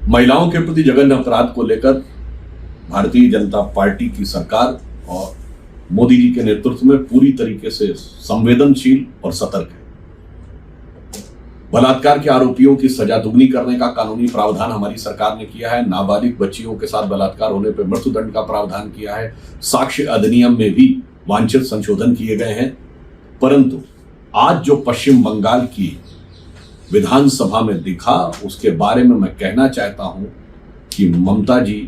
महिलाओं के प्रति जघन्य अपराध को लेकर भारतीय जनता पार्टी की सरकार और मोदी जी के नेतृत्व में पूरी तरीके से संवेदनशील और सतर्क है। बलात्कार के आरोपियों की सजा दुगनी करने का कानूनी प्रावधान हमारी सरकार ने किया है। नाबालिग बच्चियों के साथ बलात्कार होने पर मृत्युदंड का प्रावधान किया है। साक्ष्य अधिनियम में भी वांछित संशोधन किए गए हैं। परंतु आज जो पश्चिम बंगाल की विधानसभा में दिखा, उसके बारे में मैं कहना चाहता हूं कि ममता जी,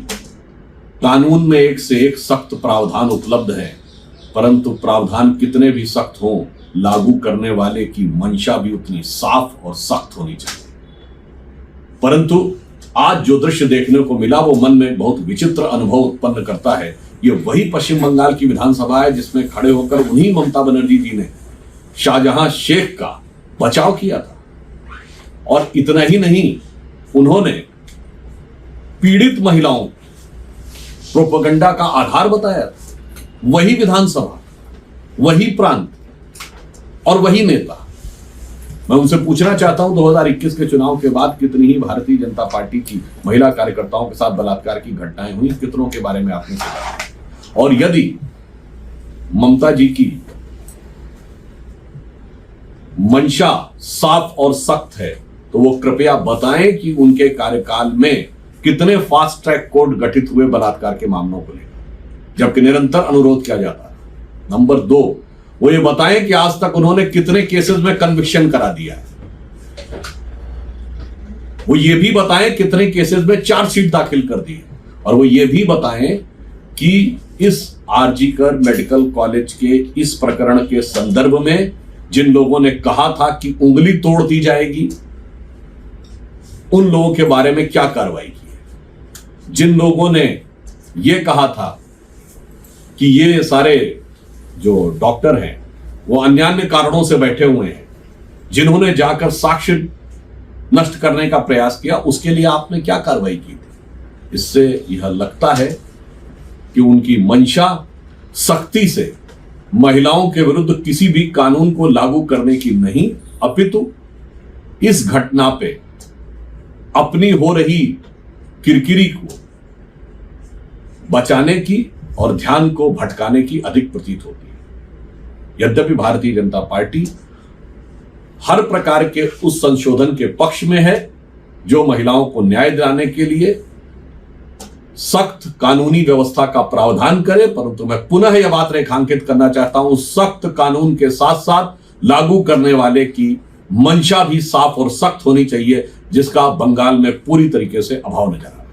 कानून में एक से एक सख्त प्रावधान उपलब्ध है, परंतु प्रावधान कितने भी सख्त हों, लागू करने वाले की मंशा भी उतनी साफ और सख्त होनी चाहिए। परंतु आज जो दृश्य देखने को मिला वो मन में बहुत विचित्र अनुभव उत्पन्न करता है। ये वही पश्चिम बंगाल की विधानसभा है जिसमें खड़े होकर उन्हीं ममता बनर्जी जी ने शाहजहां शेख का बचाव किया था। और इतना ही नहीं, उन्होंने पीड़ित महिलाओं प्रोपेगेंडा का आधार बताया था। वही विधानसभा, वही प्रांत और वही नेता। मैं उनसे पूछना चाहता हूं 2021 के चुनाव के बाद कितनी ही भारतीय जनता पार्टी की महिला कार्यकर्ताओं के साथ बलात्कार की घटनाएं हुई, कितनों के बारे में आपने सुना? और यदि ममता जी की मंशा साफ और सख्त है तो वो कृपया बताएं कि उनके कार्यकाल में कितने फास्ट ट्रैक कोर्ट गठित हुए बलात्कार के मामलों को लेकर, जबकि निरंतर अनुरोध किया जाता है। नंबर 2, वो ये बताएं कि आज तक उन्होंने कितने केसेस में कन्विक्शन करा दिया है। वो ये भी बताएं कितने केसेस में चार्जशीट दाखिल कर दी है। और वो ये भी बताएं कि इस आरजीकर मेडिकल कॉलेज के इस प्रकरण के संदर्भ में जिन लोगों ने कहा था कि उंगली तोड़ दी जाएगी, उन लोगों के बारे में क्या कार्रवाई की है। जिन लोगों ने यह कहा था कि ये सारे जो डॉक्टर हैं वो अन्यान्य कारणों से बैठे हुए हैं, जिन्होंने जाकर साक्ष्य नष्ट करने का प्रयास किया, उसके लिए आपने क्या कार्रवाई की थी? इससे यह लगता है कि उनकी मंशा सख्ती से महिलाओं के विरुद्ध किसी भी कानून को लागू करने की नहीं, अपितु इस घटना पे अपनी हो रही किरकिरी को बचाने की और ध्यान को भटकाने की अधिक प्रतीत होती है। यद्यपि भारतीय जनता पार्टी हर प्रकार के उस संशोधन के पक्ष में है जो महिलाओं को न्याय दिलाने के लिए सख्त कानूनी व्यवस्था का प्रावधान करे, परंतु मैं पुनः यह बात रेखांकित करना चाहता हूं, सख्त कानून के साथ साथ लागू करने वाले की मंशा भी साफ और सख्त होनी चाहिए, जिसका बंगाल में पूरी तरीके से अभाव नजर आ रहा है।